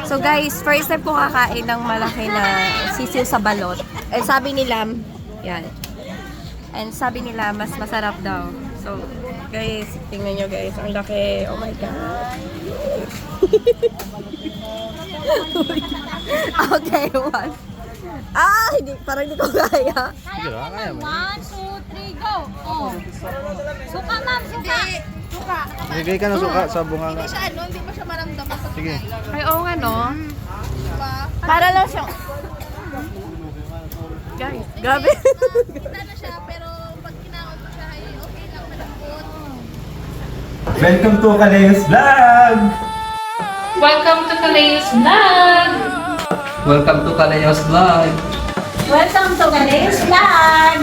So guys, first time po kakain ng malaki na sisiw sa balot. And sabi nila, yan. And sabi nila, mas masarap daw. So, guys, tingnan nyo guys. Ang laki. Oh my God. Okay, one. Hindi. Parang hindi ko kaya. Kaya mo. 1, 2, 3, go! Oh. Suka, ma'am. Suka. Suka. Bigay ka ng suka sa bunganga. Hindi pa siya maramdaman sa Sige. Ay, oo nga, no? diba? Para lang siyang... Guys, gabi. Kita na siya, pero pag kinakot mo siya, ay okay lang, malambot. Welcome to Kaleos Vlog! Welcome to Kaleos Vlog! Welcome to Kaleos Vlog! Welcome to Kaleos Vlog!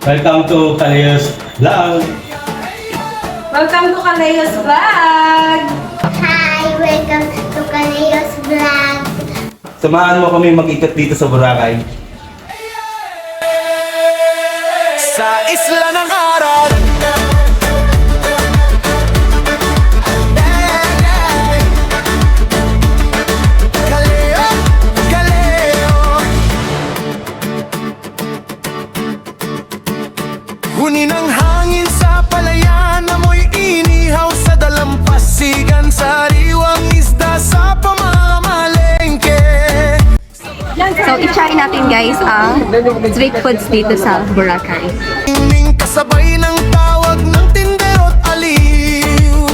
Welcome to Kaleos Vlog! Welcome to Kaleos Vlog! Hi! Welcome to Kaleos Vlog! Samahan mo kami mag-ikot dito sa Boracay. Sa isla ng aral Kaleo, Kaleo Huni ng hangin sa palayan, amoy inihaw sa dalampasigan, sariwang isda sa pamamalengke. So, i-try natin guys ang street foods dito sa Boracay. Ning kasabay ng tawag ng tindero't aliw,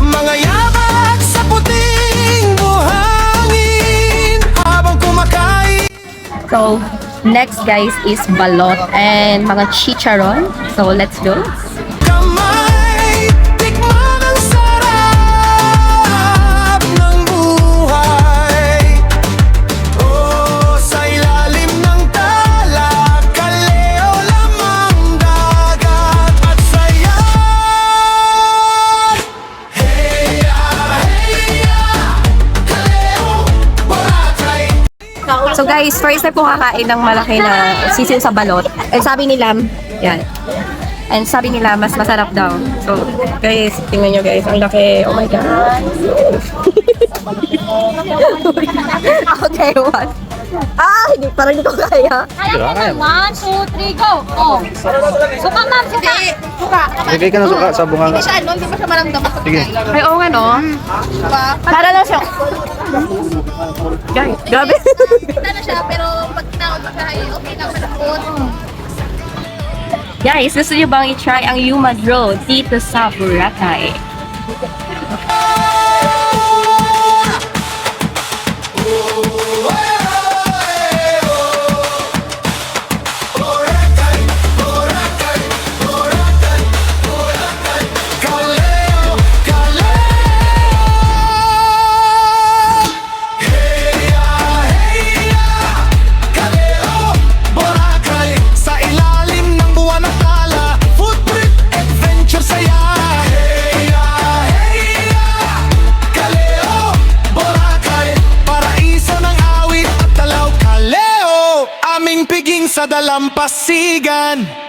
mga yabat sa puting buhangin habang kumakain. So, next guys is balot and mga chicharon. So, let's go. Kamay, tikman ang sarap ng buhay. Oh, sa ilalim ng tala, kaleo lamang dagat at saya. Heya, heya, kaleo, Boracay. So guys, first time po kakain ng malaki na sisiw sa balot. And sabi nila, yan. And sabi nila, mas masarap daw. So, guys, tingnan nyo guys. Ang laki. Oh my God. Okay, one. Hindi. Parang hindi ko kaya. Kaya mo, ma'am. 1, 2, 3, go! Oh. Suka, ma'am. Suka. Suka. Bigay ka ng suka sa bunganga. Hindi pa siya maramdaman sa Sige. Ay, oo nga, no? diba? Para lang siyang... Guys, gabi. Kita na siya, pero pag kinakot mo siya, ay okay lang, malambot. Guys, gusto niyo bang i-try ang Yuma Road dito sa Boracay? Kaleo, kaleo. Heya, heya, kaleo, Boracay. Sa ilalim ng buwan at tala, food trip, adventure, saya. Heya, heya, kaleo, Boracay. Paraiso ng awit at dalaw, kaleo, aming piging sa dalampasigan.